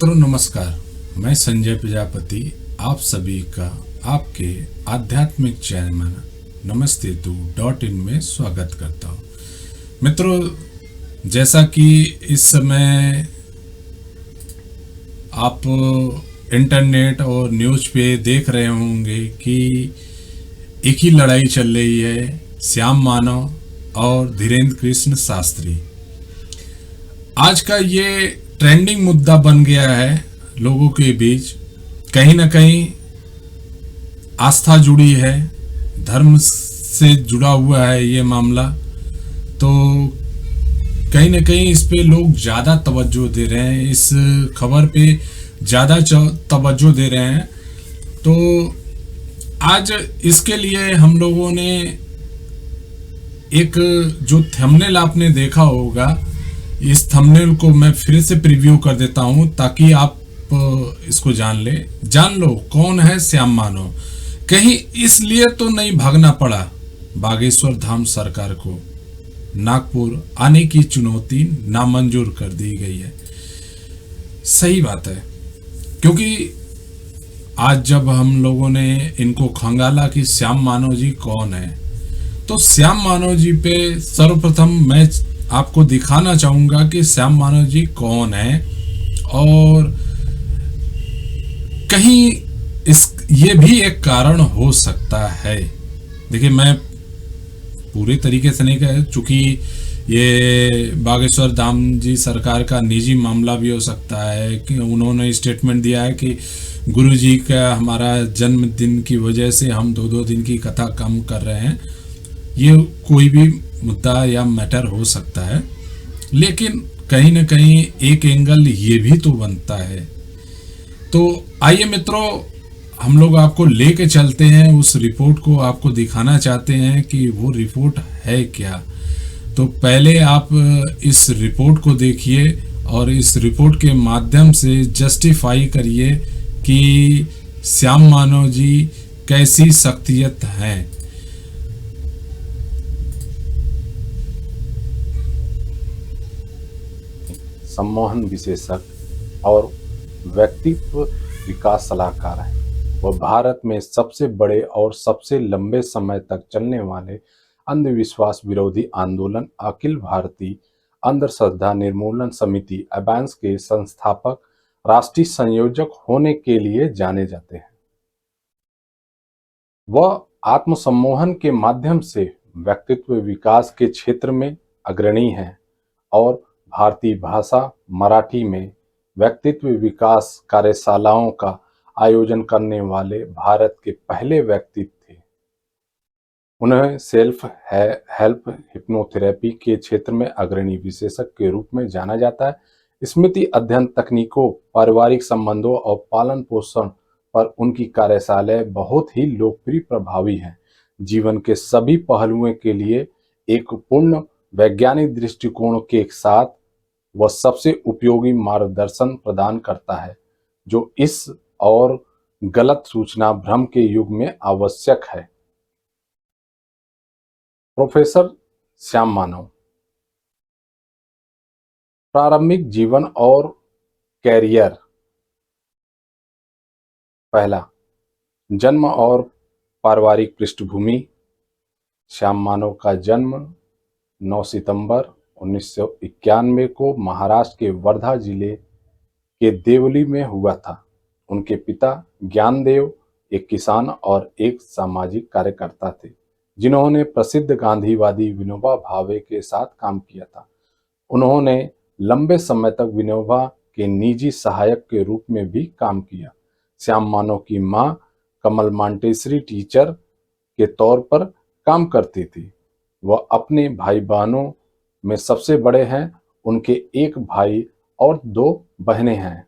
मित्रों नमस्कार। मैं संजय प्रजापति आप सभी का आपके आध्यात्मिक चैनल नमस्ते तू .in में स्वागत करता हूँ। मित्रों, जैसा कि इस समय आप इंटरनेट और न्यूज़ पे देख रहे होंगे कि एक ही लड़ाई चल रही है, श्याम मानव और धीरेन्द्र कृष्ण शास्त्री। आज का ये ट्रेंडिंग मुद्दा बन गया है लोगों के बीच। कहीं ना कहीं आस्था जुड़ी है, धर्म से जुड़ा हुआ है ये मामला, तो कहीं ना कहीं इस पे लोग ज़्यादा तवज्जो दे रहे हैं, इस खबर पे ज़्यादा तवज्जो दे रहे हैं। तो आज इसके लिए हम लोगों ने एक जो थंबनेल आपने देखा होगा, इस थंबनेल को मैं फिर से प्रीव्यू कर देता हूं ताकि आप इसको जान लो कौन है श्याम मानव। कहीं इसलिए तो नहीं भागना पड़ा बागेश्वर धाम सरकार को, नागपुर आने की चुनौती नामंजूर कर दी गई है। सही बात है, क्योंकि आज जब हम लोगों ने इनको खंगाला कि श्याम मानव जी कौन है, तो श्याम मानव जी पे सर्वप्रथम मैं आपको दिखाना चाहूंगा कि श्याम मानव जी कौन है। और कहीं ये भी एक कारण हो सकता है। देखिए, मैं पूरे तरीके से नहीं कह, चूंकि ये बागेश्वर धाम जी सरकार का निजी मामला भी हो सकता है कि उन्होंने स्टेटमेंट दिया है कि गुरु जी का हमारा जन्मदिन की वजह से हम दो दिन की कथा कम कर रहे हैं। ये कोई भी मुद्दा या मैटर हो सकता है, लेकिन कहीं ना कहीं एक एंगल ये भी तो बनता है। तो आइए मित्रों, हम लोग आपको लेके चलते हैं उस रिपोर्ट को, आपको दिखाना चाहते हैं कि वो रिपोर्ट है क्या। तो पहले आप इस रिपोर्ट को देखिए और इस रिपोर्ट के माध्यम से जस्टिफाई करिए कि श्याम मानव जी कैसी शख्सियत हैं। सम्मोहन विशेषज्ञ और व्यक्तित्व विकास सलाहकार हैं। वह भारत में सबसे बड़े और सबसे लंबे समय तक चलने वाले अंधविश्वास विरोधी आंदोलन अखिल भारतीय अंधश्रद्धा निर्मूलन समिति अबैंस के संस्थापक राष्ट्रीय संयोजक होने के लिए जाने जाते हैं। वह आत्मसम्मोहन के माध्यम से व्यक्तित्व विकास के क्षेत्र में अग्रणी हैं और भारतीय भाषा मराठी में व्यक्तित्व विकास कार्यशालाओं का आयोजन करने वाले भारत के पहले व्यक्ति थे। उन्हें सेल्फ हेल्प हिप्नोथेरेपी के क्षेत्र में अग्रणी विशेषज्ञ के रूप में जाना जाता है। स्मृति अध्ययन तकनीकों, पारिवारिक संबंधों और पालन पोषण पर उनकी कार्यशालाएं बहुत ही लोकप्रिय प्रभावी हैं। जीवन के सभी पहलुओं के लिए एक पूर्ण वैज्ञानिक दृष्टिकोण के साथ वह सबसे उपयोगी मार्गदर्शन प्रदान करता है, जो इस और गलत सूचना भ्रम के युग में आवश्यक है। प्रोफेसर श्याम मानव, प्रारंभिक जीवन और कैरियर। पहला, जन्म और पारिवारिक पृष्ठभूमि। श्याम मानव का जन्म 9 सितंबर 1991 को महाराष्ट्र के वर्धा जिले के देवली में हुआ था। उनके पिता ज्ञानदेव एक किसान और एक सामाजिक कार्यकर्ता थे, जिन्होंने प्रसिद्ध गांधीवादी विनोबा भावे के साथ काम किया था। उन्होंने लंबे समय तक विनोबा के निजी सहायक के रूप में भी काम किया। श्याम मानव की मां कमल मांटेसरी टीचर के तौर पर काम करती थी। वह अपने भाई बहनों में सबसे बड़े हैं। उनके एक भाई और 2 बहनें हैं।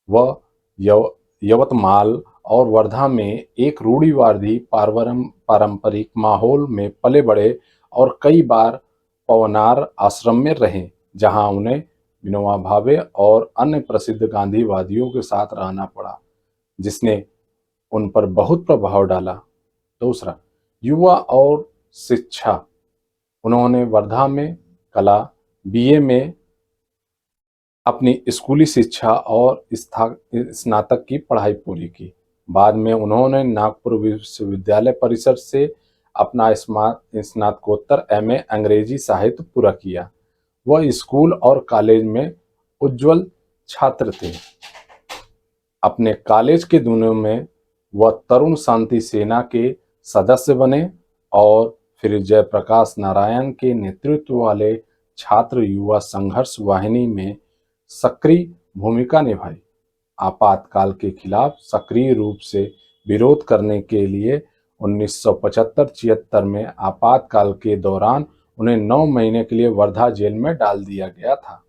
वह यवतमाल और वर्धा में एक रूढ़िवादी पारंपरिक माहौल में पले बढ़े और कई बार पवनार आश्रम में रहे, जहां उन्हें विनोबा भावे और अन्य प्रसिद्ध गांधीवादियों के साथ रहना पड़ा, जिसने उन पर बहुत प्रभाव डाला। दूसरा, युवा और शिक्षा। उन्होंने वर्धा में कला, बीए में अपनी स्कूली शिक्षा और स्नातक की पढ़ाई पूरी की। बाद में उन्होंने नागपुर विश्वविद्यालय परिसर से अपना स्नातकोत्तर एमए अंग्रेजी साहित्य पूरा किया। वह स्कूल और कॉलेज में उज्ज्वल छात्र थे। अपने कॉलेज के दिनों में वह तरुण शांति सेना के सदस्य बने और फिर जयप्रकाश नारायण के नेतृत्व वाले छात्र युवा संघर्ष वाहिनी में सक्रिय भूमिका निभाई। आपातकाल के खिलाफ सक्रिय रूप से विरोध करने के लिए 1975-76 में आपातकाल के दौरान उन्हें 9 महीने के लिए वर्धा जेल में डाल दिया गया था।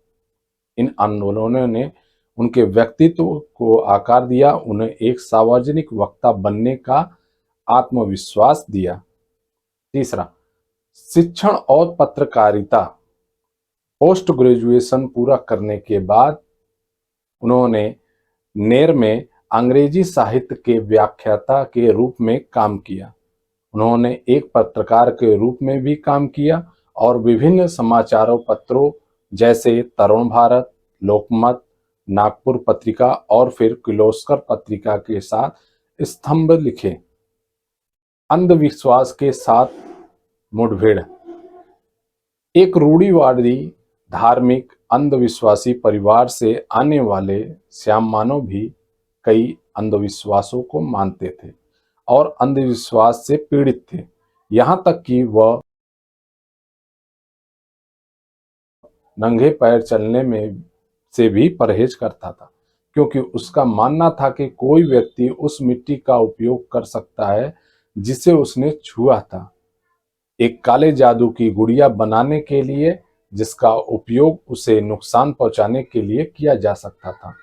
इन आंदोलनों ने उनके व्यक्तित्व को आकार दिया, उन्हें एक सार्वजनिक वक्ता बनने का आत्मविश्वास दिया। तीसरा, शिक्षण और पत्रकारिता। पोस्ट ग्रेजुएशन पूरा करने के बाद उन्होंने नेर में अंग्रेजी साहित्य के व्याख्याता के रूप में काम किया। उन्होंने एक पत्रकार के रूप में भी काम किया और विभिन्न समाचारों पत्रों जैसे तरुण भारत, लोकमत, नागपुर पत्रिका और फिर किर्लोस्कर पत्रिका के साथ स्तंभ लिखे। अंधविश्वास के साथ मुठभेड़। एक रूढ़िवादी धार्मिक अंधविश्वासी परिवार से आने वाले श्याम मानव भी कई अंधविश्वासों को मानते थे और अंधविश्वास से पीड़ित थे। यहाँ तक कि वह नंगे पैर चलने में से भी परहेज करता था, क्योंकि उसका मानना था कि कोई व्यक्ति उस मिट्टी का उपयोग कर सकता है जिसे उसने छुआ था, एक काले जादू की गुड़िया बनाने के लिए जिसका उपयोग उसे नुकसान पहुंचाने के लिए किया जा सकता था।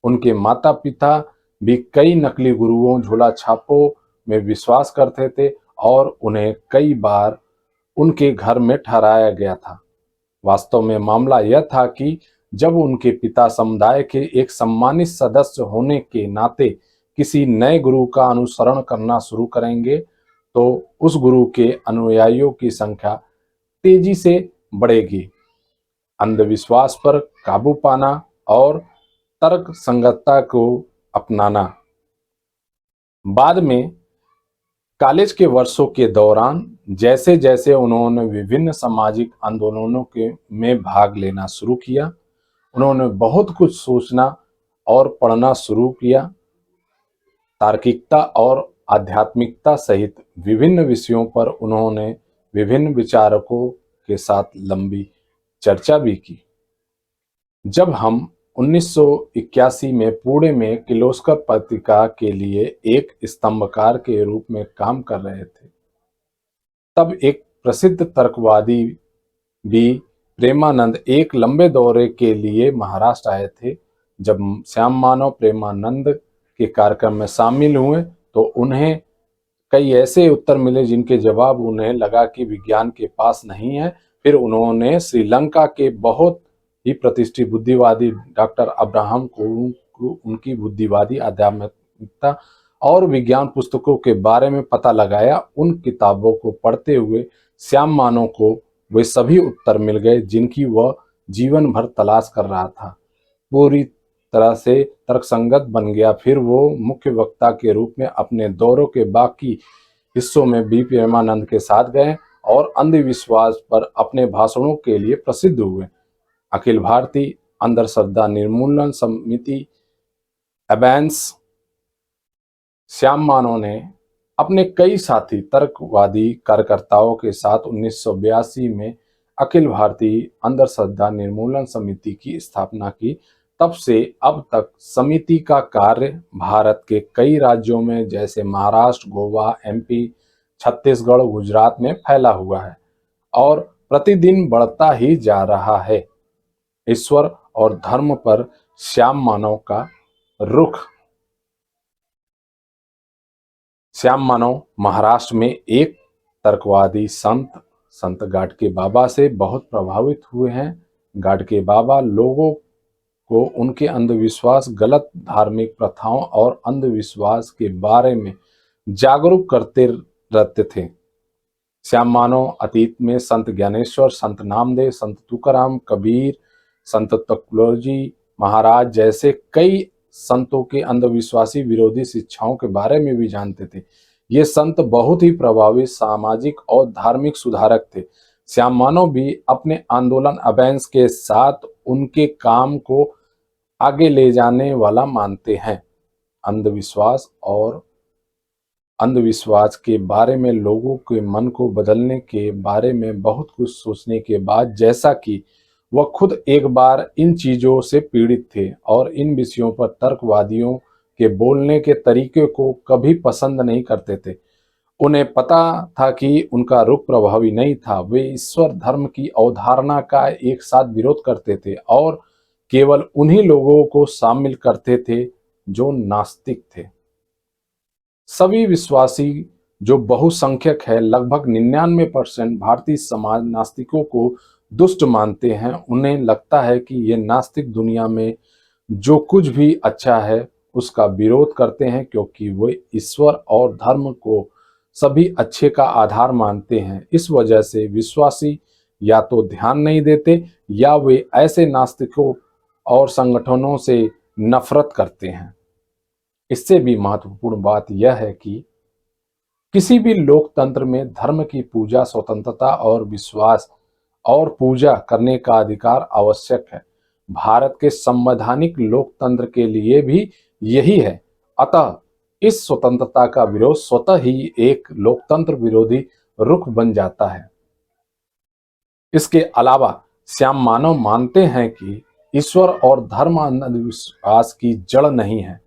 उनके माता पिता भी कई नकली गुरुओं, झोला छापों में विश्वास करते थे और उन्हें कई बार उनके घर में ठहराया गया था। वास्तव में मामला यह था कि जब उनके पिता समुदाय के एक सम्मानित सदस्य होने के नाते किसी नए गुरु का अनुसरण करना शुरू करेंगे, तो उस गुरु के अनुयायियों की संख्या तेजी से बढ़ेगी। अंधविश्वास पर काबू पाना और तर्क संगतता को अपनाना। बाद में कॉलेज के वर्षों के दौरान जैसे जैसे उन्होंने विभिन्न सामाजिक आंदोलनों में भाग लेना शुरू किया, उन्होंने बहुत कुछ सोचना और पढ़ना शुरू किया। तार्किकता और आध्यात्मिकता सहित विभिन्न विषयों पर उन्होंने विभिन्न विचारकों के साथ लंबी चर्चा भी की। जब हम 1981 में पुणे में किर्लोस्कर पत्रिका के लिए एक स्तंभकार के रूप में काम कर रहे थे, तब एक प्रसिद्ध तर्कवादी भी प्रेमानंद एक लंबे दौरे के लिए महाराष्ट्र आए थे। जब श्याम मानव प्रेमानंद के कार्यक्रम में शामिल हुए तो उन्हें कई ऐसे उत्तर मिले जिनके जवाब उन्हें लगा कि विज्ञान के पास नहीं है। फिर उन्होंने श्रीलंका के बहुत ही प्रतिष्ठित बुद्धिवादी डॉक्टर अब्राहम को उनकी बुद्धिवादी आध्यात्मिकता और विज्ञान पुस्तकों के बारे में पता लगाया। उन किताबों को पढ़ते हुए श्याम मानव को वे सभी उत्तर मिल गए जिनकी वह जीवन भर तलाश कर रहा था। पूरी तरह से तर्कसंगत बन गया। फिर वो मुख्य वक्ता के रूप में अपने दौरों के बाकी हिस्सों में बी प्रेमानंद के साथ गए और अंधविश्वास पर अपने भाषणों के लिए प्रसिद्ध हुए। अखिल भारतीय अंधश्रद्धा निर्मूलन समिति एबेंस श्याम मानव ने अपने कई साथी तर्कवादी कार्यकर्ताओं के साथ 1982 में अखिल भारतीय अंधश्रद्धा निर्मूलन समिति की स्थापना की। तब से अब तक समिति का कार्य भारत के कई राज्यों में जैसे महाराष्ट्र, गोवा, एमपी, छत्तीसगढ़, गुजरात में फैला हुआ है और प्रतिदिन बढ़ता ही जा रहा है। ईश्वर और धर्म पर श्याम मानव का रुख। श्याम मानव महाराष्ट्र में एक तर्कवादी संत गाडगे बाबा से बहुत प्रभावित हुए हैं। गाडगे बाबा लोगों को उनके अंधविश्वास, गलत धार्मिक प्रथाओं और अंधविश्वास के बारे में जागरूक करते रहते थे। श्याम मानव अतीत में संत ज्ञानेश्वर, संत नामदेव, संत तुकाराम, कबीर, संत तुकडोजी महाराज जैसे कई संतों के अंधविश्वासी विरोधी शिक्षाओं के बारे में भी जानते थे। ये संत बहुत ही प्रभावी सामाजिक और धार्मिक सुधारक थे। श्याम मानव भी अपने आंदोलन अबेंस के साथ उनके काम को आगे ले जाने वाला मानते हैं। अंधविश्वास के बारे में लोगों के मन को बदलने के बारे में बहुत कुछ सोचने के बाद, जैसा कि वह खुद एक बार इन चीजों से पीड़ित थे और इन विषयों पर तर्कवादियों के बोलने के तरीके को कभी पसंद नहीं करते थे। उन्हें पता था कि उनका रुख प्रभावी नहीं था। वे ईश्वर धर्म की अवधारणा का एक साथ विरोध करते थे और केवल उन्हीं लोगों को शामिल करते थे जो नास्तिक थे। सभी विश्वासी जो बहुसंख्यक है, लगभग 99% भारतीय समाज नास्तिकों को दुष्ट मानते हैं। उन्हें लगता है कि ये नास्तिक दुनिया में जो कुछ भी अच्छा है उसका विरोध करते हैं, क्योंकि वे ईश्वर और धर्म को सभी अच्छे का आधार मानते हैं। इस वजह से विश्वासी या तो ध्यान नहीं देते या वे ऐसे नास्तिकों और संगठनों से नफरत करते हैं। इससे भी महत्वपूर्ण बात यह है कि किसी भी लोकतंत्र में धर्म की पूजा, स्वतंत्रता और विश्वास और पूजा करने का अधिकार आवश्यक है। भारत के संवैधानिक लोकतंत्र के लिए भी यही है। अतः इस स्वतंत्रता का विरोध स्वतः ही एक लोकतंत्र विरोधी रुख बन जाता है। इसके अलावा श्याम मानव मानते हैं कि ईश्वर और धर्म अंधविश्वास की जड़ नहीं है।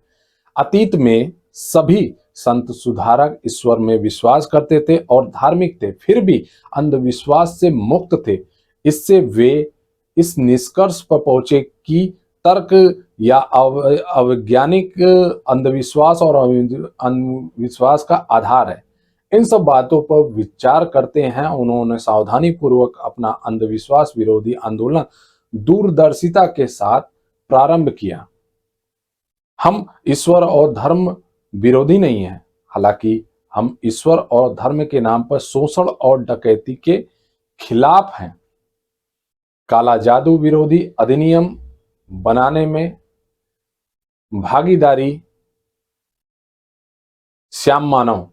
अतीत में सभी संत सुधारक ईश्वर में विश्वास करते थे और धार्मिक थे, फिर भी अंधविश्वास से मुक्त थे। इससे वे इस निष्कर्ष पर पहुंचे कि तर्क या अवैज्ञानिक अंधविश्वास और अंधविश्वास का आधार है। इन सब बातों पर विचार करते हैं उन्होंने सावधानी पूर्वक अपना अंधविश्वास विरोधी आंदोलन दूरदर्शिता के साथ प्रारंभ किया। हम ईश्वर और धर्म विरोधी नहीं हैं, हालांकि हम ईश्वर और धर्म के नाम पर शोषण और डकैती के खिलाफ हैं। काला जादू विरोधी अधिनियम बनाने में भागीदारी श्याम मानव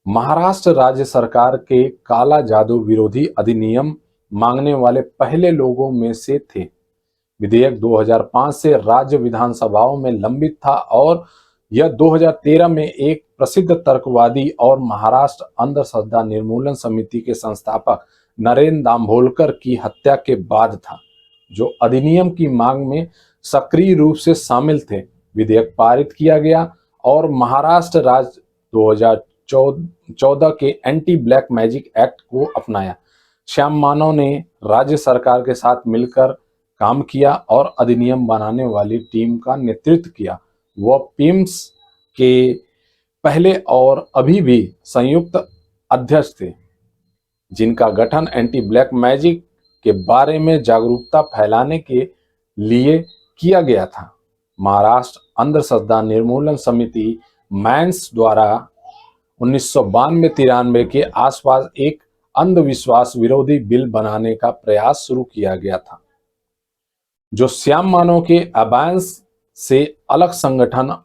महाराष्ट्र राज्य सरकार के काला जादू विरोधी अधिनियम मांगने वाले पहले लोगों में से थे। विधेयक 2005 से राज्य विधानसभाओं में लंबित था और यह 2013 में एक प्रसिद्ध तर्कवादी और महाराष्ट्र अंधश्रद्धा निर्मूलन समिति के संस्थापक नरेंद्र दाभोलकर की हत्या के बाद था, जो अधिनियम की मांग में सक्रिय रूप से शामिल थे। विधेयक पारित किया गया और महाराष्ट्र राज्य 2014 के एंटी ब्लैक मैजिक एक्ट को अपनाया। श्याम मानव ने राज्य सरकार के साथ मिलकर काम किया और अधिनियम बनाने वाली टीम का नेतृत्व किया। वह पीम्स के पहले और अभी भी संयुक्त अध्यक्ष थे, जिनका गठन एंटी ब्लैक मैजिक के बारे में जागरूकता फैलाने के लिए किया गया था। महाराष्ट्र अंधश्रद्धा निर्मूलन समिति मैंस द्वारा 1992-93 के आसपास एक अंधविश्वास विरोधी बिल बनाने का प्रयास शुरू किया गया था, जो श्याम मानव के अबांस से अलग संगठन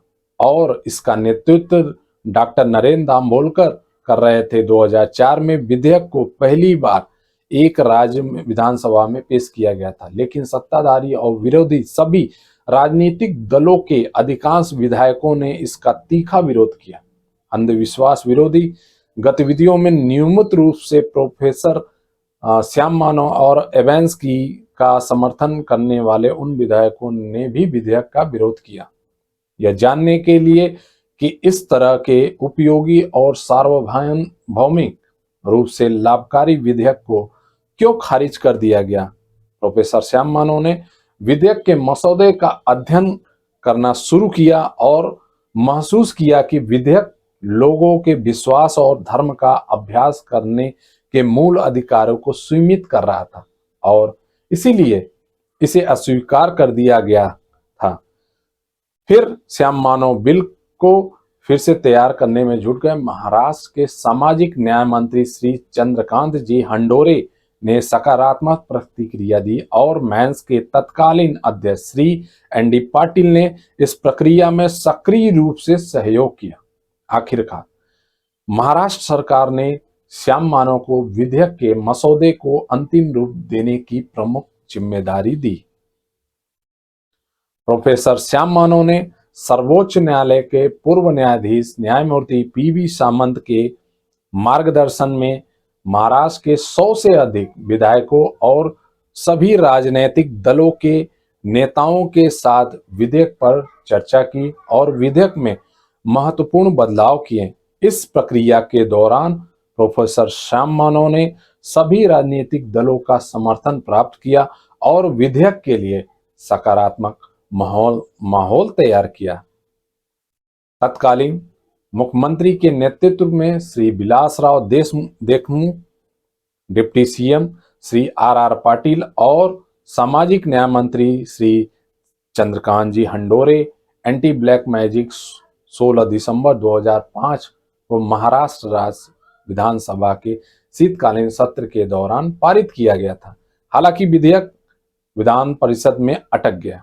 और इसका नेतृत्व डॉक्टर नरेंद्र दाभोलकर कर रहे थे। 2004 में विधेयक को पहली बार एक राज्य विधानसभा में पेश किया गया था, लेकिन सत्ताधारी और विरोधी सभी राजनीतिक दलों के अधिकांश विधायकों ने इसका तीखा विरोध किया। अंधविश्वास विरोधी गतिविधियों में नियमित रूप से प्रोफेसर श्याम मानव और एवेंस का समर्थन करने वाले उन विधायकों ने भी विधेयक का विरोध किया। यह जानने के लिए कि इस तरह के उपयोगी और सार्वभौमिक रूप से लाभकारी विधेयक को क्यों खारिज कर दिया गया, प्रोफेसर श्याम मानव ने विधेयक के मसौदे का अध्ययन करना शुरू किया और महसूस किया कि विधेयक लोगों के विश्वास और धर्म का अभ्यास करने के मूल अधिकारों को सीमित कर रहा था और इसीलिए इसे अस्वीकार कर दिया गया था। फिर श्याम मानव बिल को फिर से तैयार करने में जुट गए। महाराष्ट्र के सामाजिक न्याय मंत्री श्री चंद्रकांत जी हंडोरे ने सकारात्मक प्रतिक्रिया दी और मैंस के तत्कालीन अध्यक्ष श्री एन.डी. पाटिल ने इस प्रक्रिया में सक्रिय रूप से सहयोग किया। आखिरकार महाराष्ट्र सरकार ने श्याम मानव को विधेयक के मसौदे को अंतिम रूप देने की प्रमुख जिम्मेदारी दी। प्रोफेसर श्याम मानव ने सर्वोच्च न्यायालय के पूर्व न्यायाधीश न्यायमूर्ति पी.वी. सामंत के मार्गदर्शन में महाराष्ट्र के 100 से अधिक विधायकों और सभी राजनीतिक दलों के नेताओं के साथ विधेयक पर चर्चा की और विधेयक में महत्वपूर्ण बदलाव किए। इस प्रक्रिया के दौरान प्रोफेसर श्याम मानव ने सभी राजनीतिक दलों का समर्थन प्राप्त किया और विधेयक के लिए सकारात्मक माहौल तैयार किया। तत्कालीन मुख्यमंत्री के नेतृत्व में Shri Vilasrao Deshmukh, deputy CM Shri R Patil और सामाजिक न्याय मंत्री Shri Chandrakant ji Handore anti black magic 16 दिसंबर 2005 को महाराष्ट्र राज्य विधानसभा के शीतकालीन सत्र के दौरान पारित किया गया था। हालांकि विधेयक विधान परिषद में अटक गया।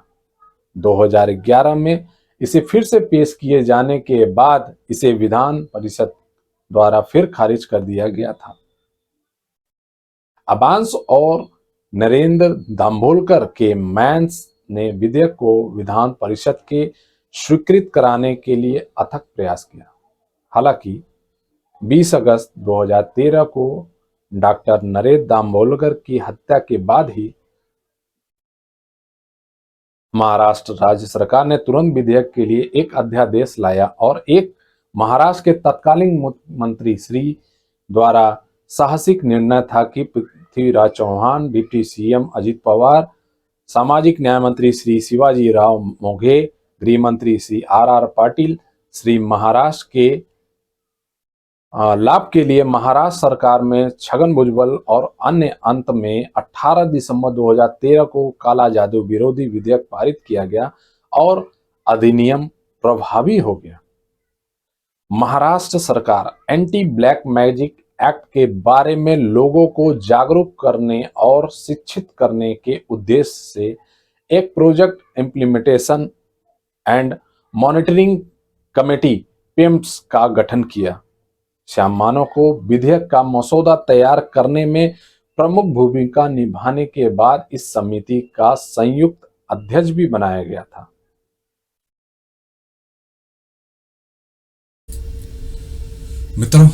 2011 में इसे फिर से पेश किए जाने के बाद इसे विधान परिषद द्वारा फिर खारिज कर दिया गया था। अबांस और नरेंद्र दाभोलकर के मैंस ने विधेयक को विधान परिषद के स्वीकृत कराने के लिए अथक प्रयास किया। हालांकि 20 अगस्त 2013 को डॉक्टर नरेंद्र दाभोलकर की हत्या के बाद ही महाराष्ट्र राज्य सरकार ने तुरंत विधेयक के लिए एक अध्यादेश लाया और एक महाराष्ट्र के तत्कालीन मुख्यमंत्री श्री द्वारा साहसिक निर्णय था कि पृथ्वीराज चौहान, डिप्टी सीएम अजित पवार, सामाजिक न्याय मंत्री श्री शिवाजी राव मोघे, गृह मंत्री श्री आर पाटिल श्री महाराष्ट्र के लाभ के लिए महाराष्ट्र सरकार में छगन भुजबल और अन्य अंत में 18 दिसंबर 2013 को काला जादू विरोधी विधेयक पारित किया गया और अधिनियम प्रभावी हो गया। महाराष्ट्र सरकार एंटी ब्लैक मैजिक एक्ट के बारे में लोगों को जागरूक करने और शिक्षित करने के उद्देश्य से एक project implementation and monitoring committee पेम्प्स का गठन किया। श्याम मानव को विधेयक का मसौदा तैयार करने में प्रमुख भूमिका निभाने के बाद इस समिति का संयुक्त अध्यक्ष भी बनाया गया था। मित्रों,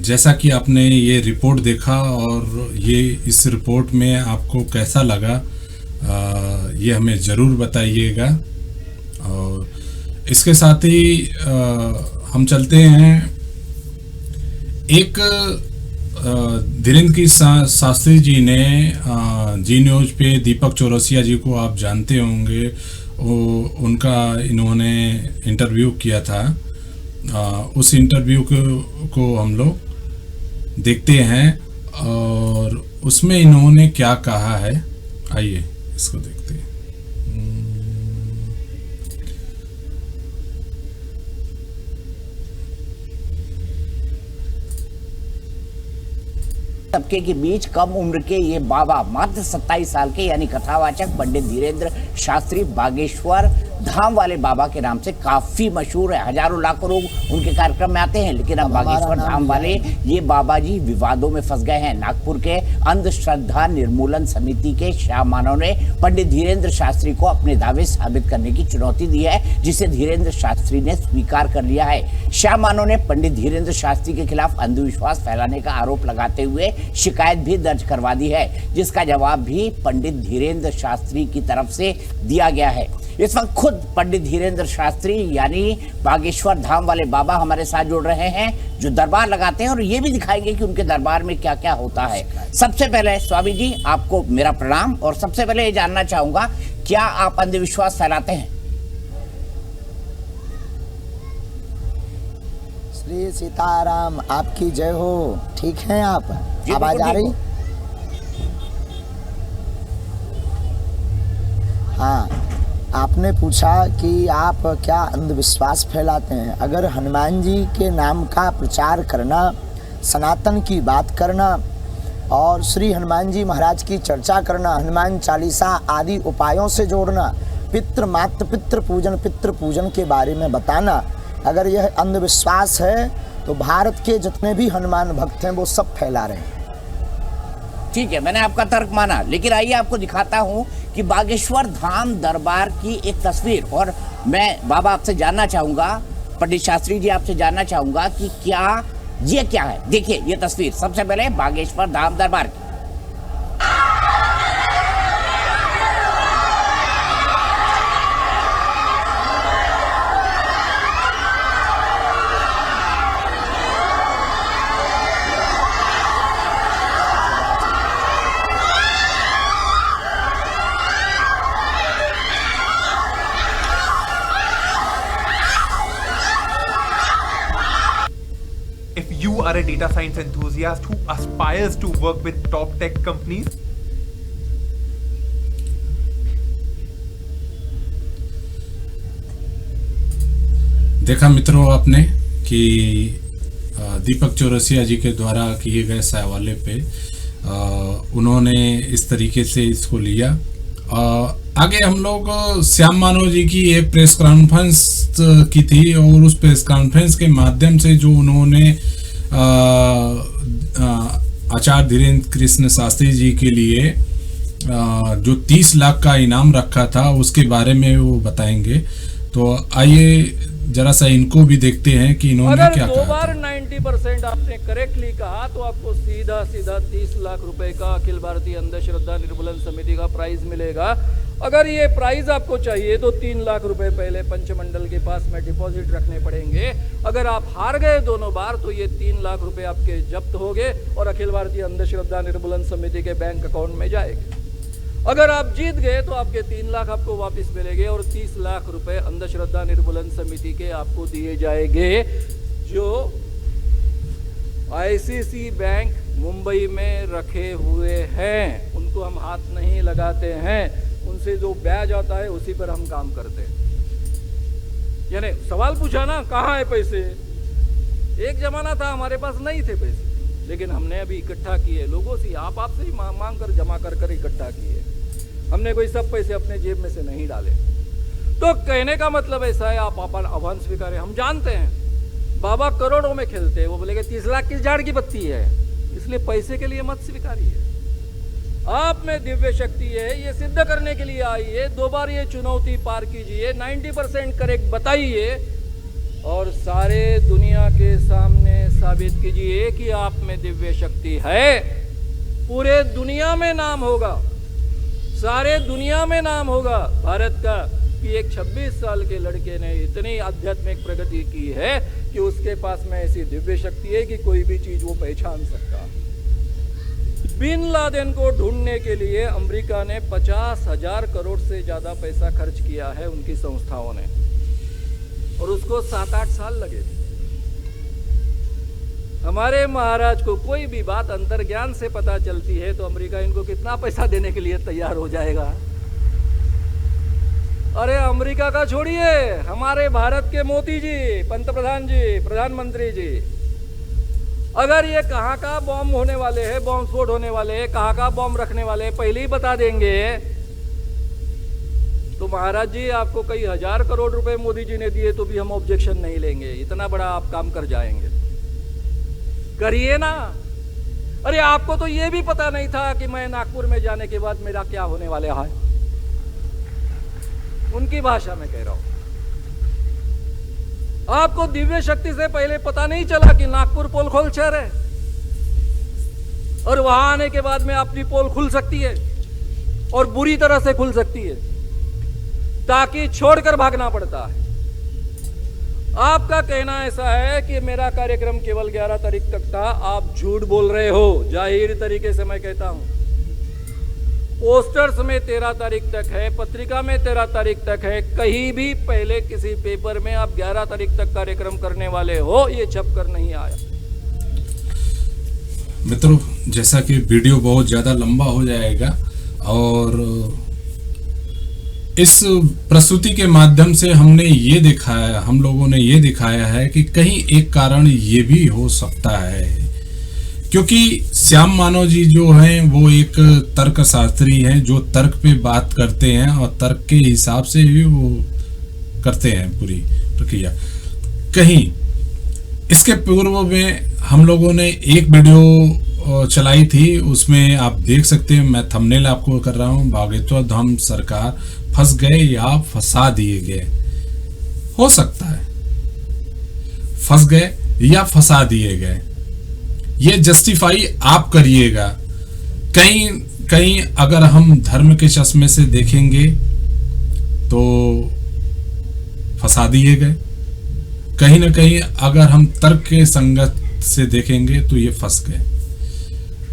जैसा कि आपने ये रिपोर्ट देखा और ये इस रिपोर्ट में आपको कैसा लगा, ये हमें ज़रूर बताइएगा। और इसके साथ ही हम चलते हैं एक धीरेन्द्र की शास्त्री जी ने जी न्यूज पे दीपक चौरसिया जी को आप जानते होंगे, उनका इन्होंने इंटरव्यू किया था। उस इंटरव्यू को हम लोग देखते हैं और उसमें इन्होंने क्या कहा है, आइए इसको देखते हैं। तबके के बीच कम उम्र के ये बाबा मात्र 27 साल के यानी कथावाचक पंडित धीरेन्द्र शास्त्री बागेश्वर धाम वाले बाबा के नाम से काफी मशहूर है। हजारों लाखों लोग उनके कार्यक्रम में आते हैं। लेकिन अब बागेश्वर धाम वाले ये बाबा जी विवादों में फंस गए हैं। नागपुर के अंधश्रद्धा निर्मूलन समिति के श्याम मानव ने पंडित धीरेन्द्र शास्त्री को अपने दावे साबित करने की चुनौती दी है, जिसे धीरेन्द्र शास्त्री ने स्वीकार कर लिया है। श्याम मानव ने पंडित धीरेन्द्र शास्त्री के खिलाफ अंधविश्वास फैलाने का आरोप लगाते हुए शिकायत भी दर्ज करवा दी है, जिसका जवाब भी पंडित धीरेन्द्र शास्त्री की तरफ से दिया गया है। इस वक्त खुद पंडित धीरेन्द्र शास्त्री यानी बागेश्वर धाम वाले बाबा हमारे साथ जुड़ रहे हैं, जो दरबार लगाते हैं और ये भी दिखाएंगे कि उनके दरबार में क्या क्या होता है। सबसे पहले स्वामी जी आपको मेरा प्रणाम, और सबसे पहले ये जानना चाहूंगा, क्या आप अंधविश्वास फैलाते हैं? श्री सीताराम, आपकी जय हो। ठीक हैं आप? आवाज आ रही? हाँ, आपने पूछा कि आप क्या अंधविश्वास फैलाते हैं। अगर हनुमान जी के नाम का प्रचार करना, सनातन की बात करना और श्री हनुमान जी महाराज की चर्चा करना, हनुमान चालीसा आदि उपायों से जोड़ना, पितृ मातृ पितृ पूजन के बारे में बताना, अगर यह अंधविश्वास है तो भारत के जितने भी हनुमान भक्त हैं वो सब फैला रहे हैं। ठीक है, मैंने आपका तर्क माना, लेकिन आइए आपको दिखाता हूं कि बागेश्वर धाम दरबार की एक तस्वीर। और मैं बाबा आपसे जानना चाहूंगा, पंडित शास्त्री जी आपसे जानना चाहूंगा कि ये क्या है। देखिए ये तस्वीर, सबसे पहले बागेश्वर धाम दरबार की। If you are a data science enthusiast who aspires to work with top tech companies, देखा मित्रों आपने कि दीपक चौरसिया जी के द्वारा किए गए इस हवाले पे उन्होंने इस तरीके से इसको लिया। आगे हम लोग श्याम मानव जी की एक प्रेस कॉन्फ्रेंस की थी और उस प्रेस कॉन्फ्रेंस के माध्यम से जो उन्होंने आचार्य धीरेन्द्र कृष्ण शास्त्री जी के लिए जो 30 लाख का इनाम रखा था उसके बारे में वो बताएंगे। तो आइए जरा सा इनको भी देखते हैं कि इन्होंने क्या कहा। अगर दो बार 90% आपने करेक्टली कहा तो आपको सीधा 30 लाख रुपए का अखिल भारतीय अंधश्रद्धा निर्मूलन समिति का प्राइज मिलेगा। अगर ये प्राइज आपको चाहिए तो 3 लाख रुपए पहले पंचमंडल के पास में डिपॉजिट रखने पड़ेंगे। अगर आप हार गए दोनों बार तो ये 3 लाख रुपए आपके जब्त हो गए और अखिल भारतीय अंधश्रद्धा निर्मूलन समिति के बैंक अकाउंट में जाएंगे। अगर आप जीत गए तो आपके 3 लाख आपको वापस मिलेंगे और 30 लाख रुपए अंधश्रद्धा निर्मूलन समिति के आपको दिए जाएंगे, जो आईसीसी बैंक मुंबई में रखे हुए हैं। उनको हम हाथ नहीं लगाते हैं, उनसे जो ब्याज आता है उसी पर हम काम करते हैं। यानी सवाल पूछा ना, कहाँ है पैसे? एक जमाना था हमारे पास नहीं थे पैसे, लेकिन हमने अभी इकट्ठा किए लोगों से, आपसे ही मांग कर जमा कर इकट्ठा किए। हमने कोई सब पैसे अपने जेब में से नहीं डाले। तो कहने का मतलब ऐसा है, आप अपन आह्वान स्वीकारें। हम जानते हैं बाबा करोड़ों में खेलते हैं, वो बोलेंगे 30 लाख किस झाड़ की पत्ती है, इसलिए पैसे के लिए मत स्वीकारिए। आप में दिव्य शक्ति है, ये सिद्ध करने के लिए आइए, 2 बार ये चुनौती पार कीजिए, 90% करेक्ट बताइए और सारे दुनिया के सामने साबित कीजिए कि आप में दिव्य शक्ति है। पूरे दुनिया में नाम होगा, सारे दुनिया में नाम होगा भारत का कि एक 26 साल के लड़के ने इतनी आध्यात्मिक प्रगति की है कि उसके पास में ऐसी दिव्य शक्ति है कि कोई भी चीज वो पहचान सकता। बिन लादेन को ढूंढने के लिए अमेरिका ने 50,000 करोड़ से ज्यादा पैसा खर्च किया है उनकी संस्थाओं ने, और उसको 7-8 साल लगे। हमारे महाराज को कोई भी बात अंतर्ज्ञान से पता चलती है तो अमेरिका इनको कितना पैसा देने के लिए तैयार हो जाएगा। अरे अमेरिका का छोड़िए, हमारे भारत के मोदी जी, पंतप्रधान जी, प्रधानमंत्री जी, अगर ये कहाँ का बॉम्ब होने वाले हैं, बॉम्ब स्फोट होने वाले हैं, कहाँ का बॉम्ब रखने वाले हैं, पहले ही बता देंगे तो महाराज जी आपको कई 1000 करोड़ रुपए मोदी जी ने दिए तो भी हम ऑब्जेक्शन नहीं लेंगे। इतना बड़ा आप काम कर जाएंगे, करिए ना। अरे आपको तो ये भी पता नहीं था कि मैं नागपुर में जाने के बाद मेरा क्या होने वाला है। उनकी भाषा में कह रहा हूं, आपको दिव्य शक्ति से पहले पता नहीं चला कि नागपुर पोल खोल शहर है और वहां आने के बाद में अपनी पोल खुल सकती है और बुरी तरह से खुल सकती है, ताकि छोड़कर भागना पड़ता है। आपका कहना ऐसा है कि मेरा कार्यक्रम केवल 11 तारीख तक था, आप झूठ बोल रहे हो। जाहिर तरीके से मैं कहता हूं, पोस्टर्स में 13 तारीख तक है, पत्रिका में 13 तारीख तक है, कहीं भी पहले किसी पेपर में आप 11 तारीख तक कार्यक्रम करने वाले हो, ये छप कर नहीं आया। मित्रों, जैसा कि वीडियो बहुत ज़्यादा लंबा हो जाएगा और इस प्रस्तुति के माध्यम से हमने ये दिखाया, हम लोगों ने ये दिखाया है कि कहीं एक कारण ये भी हो सकता है क्योंकि श्याम मानव जी जो हैं वो एक तर्कशास्त्री हैं, जो तर्क पे बात करते हैं और तर्क के हिसाब से ही वो करते हैं पूरी प्रक्रिया। कहीं इसके पूर्व में हम लोगों ने एक वीडियो चलाई थी, उसमें आप देख सकते हैं, मैं थंबनेल आपको कर रहा हूं, बागेश्वर धाम सरकार फंस गए या फंसा दिए गए। हो सकता है फंस गए या फंसा दिए गए, ये जस्टिफाई आप करिएगा। कहीं कहीं अगर हम धर्म के चश्मे से देखेंगे तो फंसा दिए गए, कहीं ना कहीं अगर हम तर्क के संगत से देखेंगे तो ये फंस गए।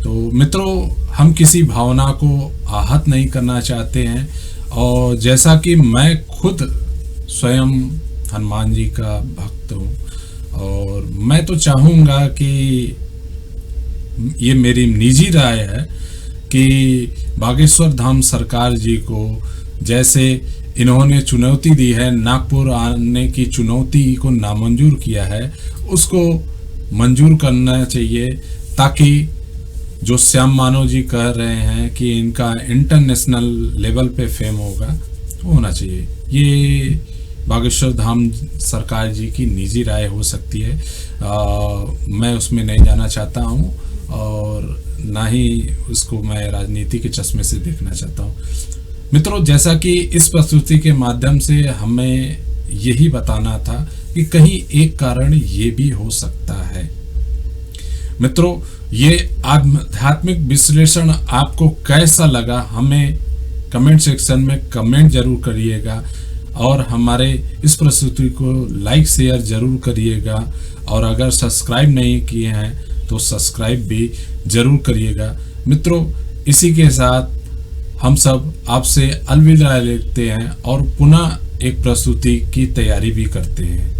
तो मित्रों, हम किसी भावना को आहत नहीं करना चाहते हैं, और जैसा कि मैं खुद स्वयं हनुमान जी का भक्त हूँ, और मैं तो चाहूँगा कि ये मेरी निजी राय है कि बागेश्वर धाम सरकार जी को जैसे इन्होंने चुनौती दी है, नागपुर आने की चुनौती को नामंजूर किया है, उसको मंजूर करना चाहिए, ताकि जो श्याम मानव जी कह रहे हैं कि इनका इंटरनेशनल लेवल पे फेम होगा, होना चाहिए। ये बागेश्वर धाम सरकार जी की निजी राय हो सकती है, मैं उसमें नहीं जाना चाहता हूँ और ना ही उसको मैं राजनीति के चश्मे से देखना चाहता हूँ। मित्रों, जैसा कि इस प्रस्तुति के माध्यम से हमें यही बताना था कि कहीं एक कारण ये भी हो सकता है। मित्रों, ये आध्यात्मिक विश्लेषण आपको कैसा लगा, हमें कमेंट सेक्शन में कमेंट जरूर करिएगा, और हमारे इस प्रस्तुति को लाइक शेयर जरूर करिएगा, और अगर सब्सक्राइब नहीं किए हैं तो सब्सक्राइब भी जरूर करिएगा। मित्रों, इसी के साथ हम सब आपसे अलविदा लेते हैं और पुनः एक प्रस्तुति की तैयारी भी करते हैं।